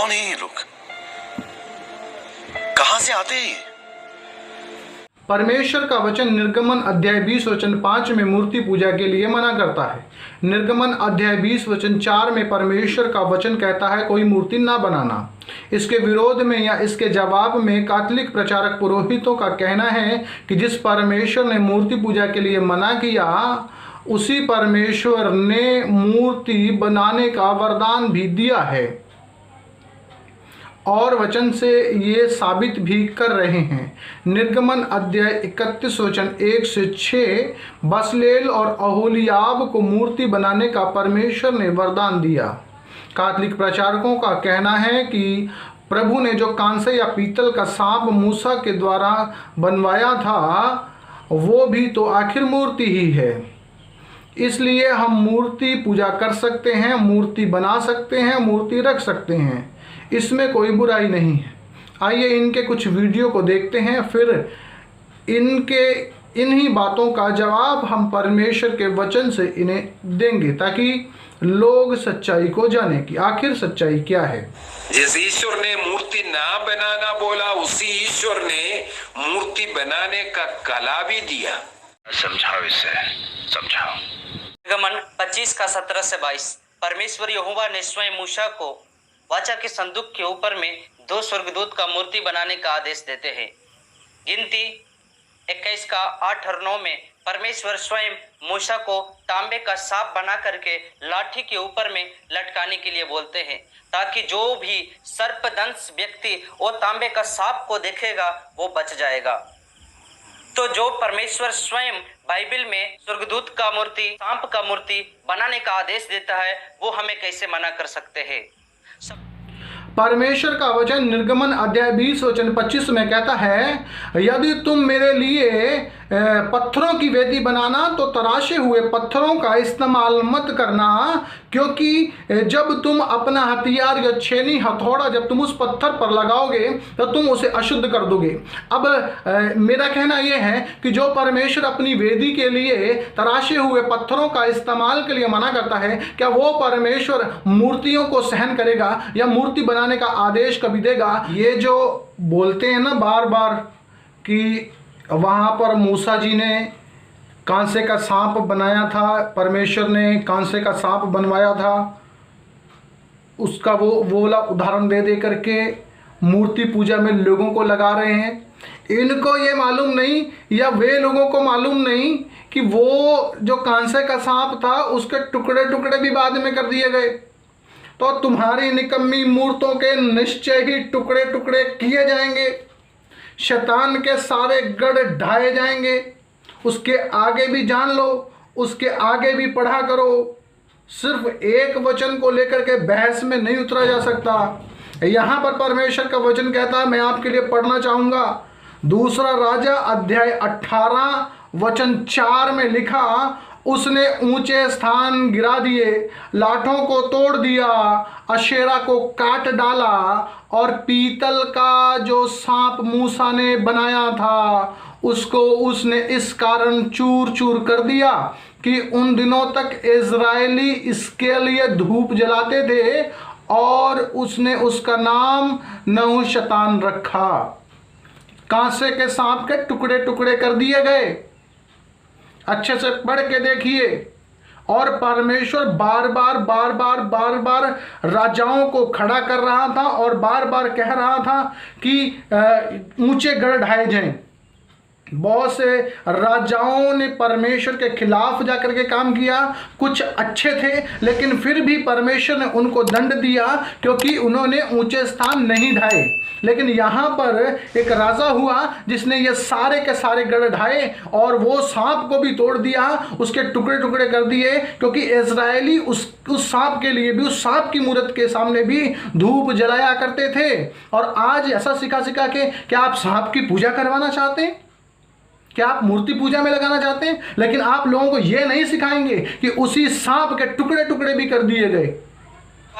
कौन है ये लोग, कहां से आते हैं? परमेश्वर का वचन निर्गमन अध्याय 20 वचन 5 में मूर्ति पूजा के लिए मना करता है। निर्गमन अध्याय 20 वचन 4 में परमेश्वर का वचन कहता है कोई मूर्ति ना बनाना। इसके विरोध में या इसके जवाब में कैथोलिक प्रचारक पुरोहितों का कहना है कि जिस परमेश्वर ने मूर्ति पूजा के लिए मना किया उसी परमेश्वर ने मूर्ति बनाने का वरदान भी दिया है और वचन से ये साबित भी कर रहे हैं। निर्गमन अध्याय 31 वचन 1 से 6 बसलेल और ओहोलीआब को मूर्ति बनाने का परमेश्वर ने वरदान दिया। कैथोलिक प्रचारकों का कहना है कि प्रभु ने जो कांसे या पीतल का सांप मूसा के द्वारा बनवाया था वो भी तो आखिर मूर्ति ही है। इसलिए हम मूर्ति पूजा कर सकते हैं, मूर्ति बना सकते हैं, मूर्ति रख सकते हैं, इसमें कोई बुराई नहीं है। आइए इनके कुछ वीडियो को देखते हैं, फिर इन्हीं बातों का जवाब हम परमेश्वर के वचन से इन्हें देंगे ताकि लोग सच्चाई को जाने कि आखिर सच्चाई क्या है। जिस ईश्वर ने मूर्ति ना बनाना बोला उसी ईश्वर ने मूर्ति बनाने का कला भी दिया। समझाओ इसे, समझाओ। निर्गमन 25 का 17 से 22 परमेश्वर यहोवा ने स्वयं मूसा को वाचा के संदूक के ऊपर में 2 स्वर्गदूत का मूर्ति बनाने का आदेश देते हैं। गिनती 21 का 8 और 9 में परमेश्वर स्वयं मूसा को तांबे का सांप बना करके लाठी के ऊपर में लटकाने के लिए बोलते हैं ताकि जो भी सर्पदंश व्यक्ति वो तांबे का सांप को देखेगा वो बच जाएगा। तो जो परमेश्वर स्वयं बाइबल में स्वर्गदूत का मूर्ति, सांप का मूर्ति बनाने का आदेश देता है वो हमें कैसे मना कर सकते हैं। परमेश्वर का वचन निर्गमन अध्याय 20 वचन 25 में कहता है यदि तुम मेरे लिए पत्थरों की वेदी बनाना तो तराशे हुए पत्थरों का इस्तेमाल मत करना, क्योंकि जब तुम अपना हथियार या छेनी हथौड़ा जब तुम उस पत्थर पर लगाओगे तो तुम उसे अशुद्ध कर दोगे। अब मेरा कहना यह है कि जो परमेश्वर अपनी वेदी के लिए तराशे हुए पत्थरों का इस्तेमाल के लिए मना करता है, क्या वो परमेश्वर मूर्तियों को सहन करेगा या मूर्ति बनाने का आदेश कभी देगा? ये जो बोलते हैं ना बार बार कि वहाँ पर मूसा जी ने कांसे का सांप बनाया था, परमेश्वर ने कांसे का सांप बनवाया था, उसका वो वाला उदाहरण दे दे करके मूर्ति पूजा में लोगों को लगा रहे हैं। इनको ये मालूम नहीं या वे लोगों को मालूम नहीं कि वो जो कांसे का सांप था उसके टुकड़े टुकड़े भी बाद में कर दिए गए। तो तुम्हारी निकम्मी मूर्तों के निश्चय ही टुकड़े टुकड़े किए जाएंगे, शैतान के सारे गढ़ ढाए जाएंगे। उसके आगे भी जान लो, उसके आगे भी पढ़ा करो। सिर्फ एक वचन को लेकर के बहस में नहीं उतरा जा सकता। यहाँ पर परमेश्वर का वचन कहता है, मैं आपके लिए पढ़ना चाहूँगा। दूसरा राजा अध्याय 18 वचन 4 में लिखा, उसने ऊंचे स्थान गिरा दिए, लाठों को तोड़ दिया, अशेरा को काट डाला और पीतल का जो सांप मूसा ने बनाया था उसको उसने इस कारण चूर चूर कर दिया कि उन दिनों तक इज़राइली इसके लिए धूप जलाते थे और उसने उसका नाम नहुशतान रखा। कांसे के सांप के टुकड़े टुकड़े कर दिए गए। अच्छे से पढ़ के देखिए। और परमेश्वर बार बार राजाओं को खड़ा कर रहा था और बार बार कह रहा था कि ऊंचे गढ़ ढाए जाएं। बहुत से राजाओं ने परमेश्वर के खिलाफ जाकर के काम किया, कुछ अच्छे थे लेकिन फिर भी परमेश्वर ने उनको दंड दिया क्योंकि उन्होंने ऊंचे स्थान नहीं ढाए। लेकिन यहाँ पर एक राजा हुआ जिसने ये सारे के सारे गढ़ ढाए और वो सांप को भी तोड़ दिया, उसके टुकड़े टुकड़े कर दिए, क्योंकि इज़राइली उस सांप के लिए भी, उस सांप की मूर्त के सामने भी धूप जलाया करते थे। और आज ऐसा सिखा सिखा के क्या आप सांप की पूजा करवाना चाहते हैं? क्या आप मूर्ति पूजा में लगाना चाहते हैं? लेकिन आप लोगों को यह नहीं सिखाएंगे कि उसी सांप के टुकड़े टुकड़े भी कर दिए गए।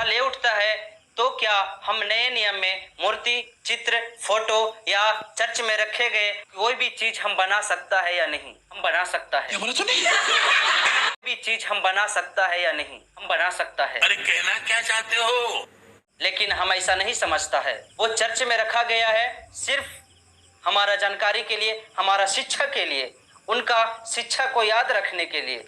ले उठता है तो क्या हम नए नियम में मूर्ति, चित्र, फोटो या चर्च में रखे गए कोई भी चीज हम बना सकता है या नहीं? हम बना सकता है। कोई भी चीज हम बना सकता है या नहीं? हम बना सकता है। अरे कहना क्या चाहते हो? लेकिन हम ऐसा नहीं समझता है। वो चर्च में रखा गया है सिर्फ हमारा जानकारी के लिए, हमारा शिक्षा के लिए, उनका शिक्षा को याद रखने के लिए।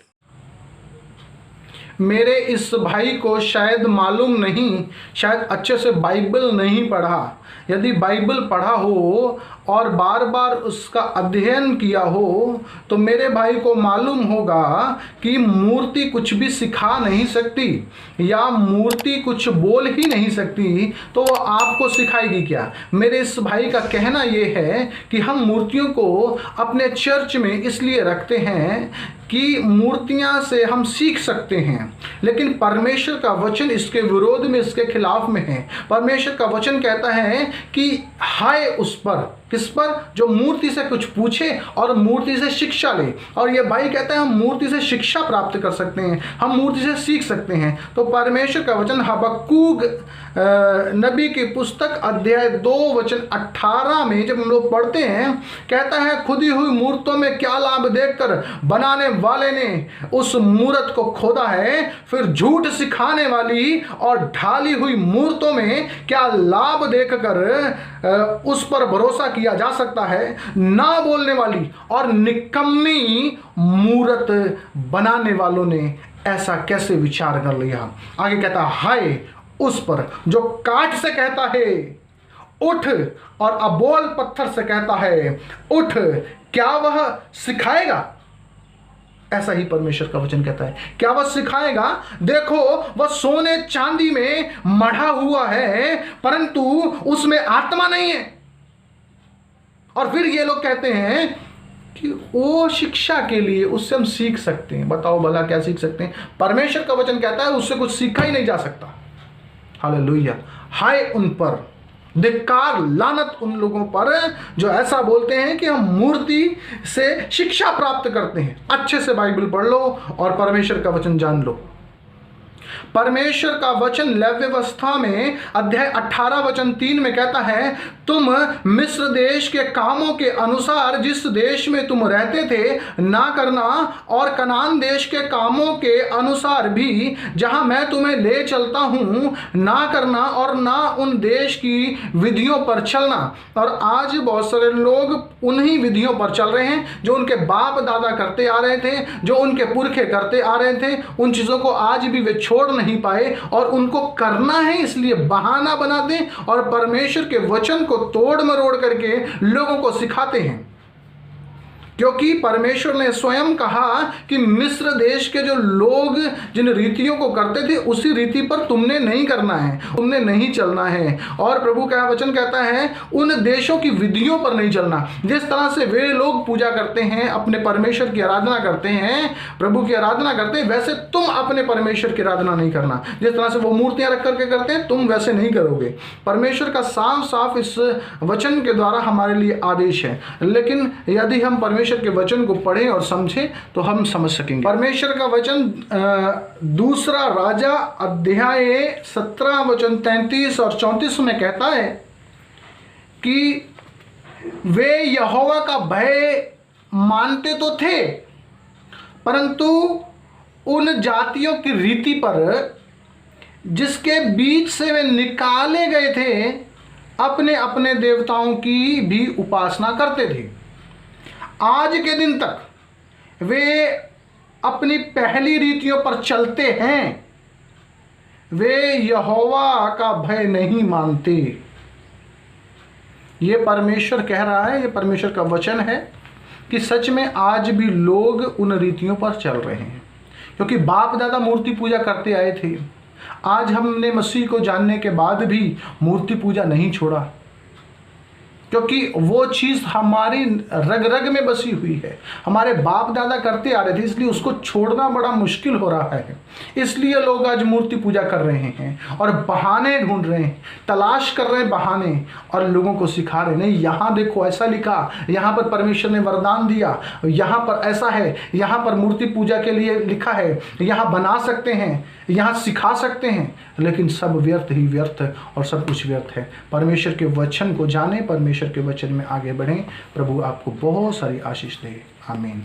मेरे इस भाई को शायद मालूम नहीं, शायद अच्छे से बाइबल नहीं पढ़ा। यदि बाइबल पढ़ा हो और बार बार उसका अध्ययन किया हो तो मेरे भाई को मालूम होगा कि मूर्ति कुछ भी सिखा नहीं सकती या मूर्ति कुछ बोल ही नहीं सकती, तो वो आपको सिखाएगी क्या। मेरे इस भाई का कहना ये है कि हम मूर्तियों को अपने चर्च में इसलिए रखते हैं कि मूर्तियां से हम सीख सकते हैं, लेकिन परमेश्वर का वचन इसके विरोध में, इसके खिलाफ में है। परमेश्वर का वचन कहता है कि हाय उस पर, किस पर, जो मूर्ति से कुछ पूछे और मूर्ति से शिक्षा ले। और ये भाई कहता है हम मूर्ति से शिक्षा प्राप्त कर सकते हैं, हम मूर्ति से सीख सकते हैं। तो परमेश्वर का वचन हबक्कूक नबी की पुस्तक अध्याय 2 वचन 18 में जब हम लोग पढ़ते हैं, कहता है खुदी हुई मूर्तों में क्या लाभ देखकर बनाने वाले ने उस मूर्त को खोदा है, फिर झूठ सिखाने वाली और ढाली हुई मूर्तों में क्या लाभ देखकर उस पर भरोसा किया जा सकता है। ना बोलने वाली और निकम्मी मूर्त बनाने वालों ने ऐसा कैसे विचार कर लिया। आगे कहता हाय उस पर जो काठ से कहता है उठ और अबोल पत्थर से कहता है उठ, क्या वह सिखाएगा। ऐसा ही परमेश्वर का वचन कहता है, क्या वह सिखाएगा। देखो वह सोने चांदी में मढ़ा हुआ है परंतु उसमें आत्मा नहीं है। और फिर ये लोग कहते हैं कि वो शिक्षा के लिए उससे हम सीख सकते हैं। बताओ भला क्या सीख सकते हैं। परमेश्वर का वचन कहता है उससे कुछ सीखा ही नहीं जा सकता। हालेलुया। हाय उन पर, धिक्कार, लानत उन लोगों पर जो ऐसा बोलते हैं कि हम मूर्ति से शिक्षा प्राप्त करते हैं। अच्छे से बाइबल पढ़ लो और परमेश्वर का वचन जान लो। परमेश्वर का वचन लेव्य व्यवस्था में अध्याय 18 वचन 3 में कहता है तुम मिस्र देश के कामों के अनुसार जिस देश में तुम रहते थे ना करना, और कनान देश के कामों के अनुसार भी जहां मैं तुम्हें ले चलता हूं ना करना, और ना उन देश की विधियों पर चलना। और आज बहुत सारे लोग उन्हीं विधियों पर चल रहे हैं जो उनके बाप दादा करते आ रहे थे, जो उनके पुरखे करते आ रहे थे। उन चीज़ों को आज भी वे छोड़ नहीं पाए और उनको करना है इसलिए बहाना बनाते और परमेश्वर के वचन को तोड़ मरोड़ करके लोगों को सिखाते हैं। क्योंकि परमेश्वर ने स्वयं कहा कि मिस्र देश के जो लोग जिन रीतियों को करते थे उसी रीति पर तुमने नहीं करना है, तुमने नहीं चलना है। और प्रभु का वचन कहता है उन देशों की विधियों पर नहीं चलना। जिस तरह से वे लोग पूजा करते हैं, अपने परमेश्वर की आराधना करते हैं, प्रभु की आराधना करते हैं, वैसे तुम अपने परमेश्वर की आराधना नहीं करना। जिस तरह से वो मूर्तियां रख करके करते हैं तुम वैसे नहीं करोगे। परमेश्वर का साफ साफ इस वचन के द्वारा हमारे लिए आदेश है। लेकिन यदि हम परमेश्वर के वचन को पढ़ें और समझें तो हम समझ सकेंगे। परमेश्वर का वचन दूसरा राजा अध्याय 17 वचन 33 और 34 में कहता है कि वे यहोवा का भय मानते तो थे परंतु उन जातियों की रीति पर जिसके बीच से वे निकाले गए थे अपने अपने देवताओं की भी उपासना करते थे। आज के दिन तक वे अपनी पहली रीतियों पर चलते हैं, वे यहोवा का भय नहीं मानते। ये परमेश्वर कह रहा है, ये परमेश्वर का वचन है कि सच में आज भी लोग उन रीतियों पर चल रहे हैं। क्योंकि बाप दादा मूर्ति पूजा करते आए थे। आज हमने मसीह को जानने के बाद भी मूर्ति पूजा नहीं छोड़ा, क्योंकि वो चीज़ हमारी रग रग में बसी हुई है। हमारे बाप दादा करते आ रहे थे, इसलिए उसको छोड़ना बड़ा मुश्किल हो रहा है। इसलिए लोग आज मूर्ति पूजा कर रहे हैं और बहाने ढूंढ रहे हैं, तलाश कर रहे हैं बहाने और लोगों को सिखा रहे हैं। नहीं, यहाँ देखो ऐसा लिखा, यहाँ पर परमेश्वर ने वरदान दिया, यहाँ पर ऐसा है, यहाँ पर मूर्ति पूजा के लिए लिखा है, यहाँ बना सकते हैं, यहाँ सिखा सकते हैं। लेकिन सब व्यर्थ ही व्यर्थ और सब कुछ व्यर्थ है। परमेश्वर के वचन को जाने, परमेश्वर के वचन में आगे बढ़ें। प्रभु आपको बहुत सारी आशीष दे। आमीन।